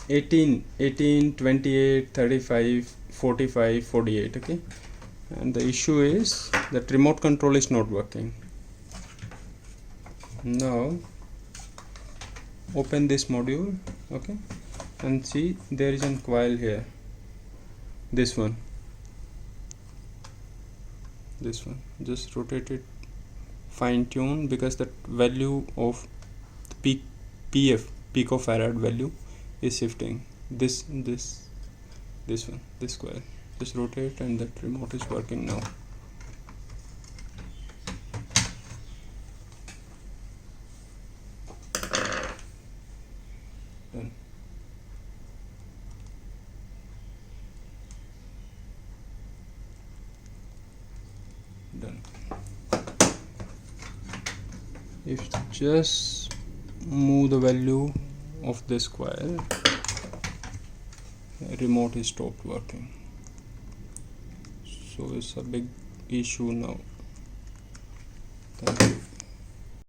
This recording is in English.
18, 18, 28, 35, 45, 48. Okay, and the issue is that remote control is not working. Now open this module, okay, and see there is a coil here, this one, just rotate it, fine tune, because the value of the picofarad value is shifting. This one, this coil, just rotate, and that remote is working now. Done. Done. If just move the value of this coil, remote is stopped working. So it's a big issue now. Thank you.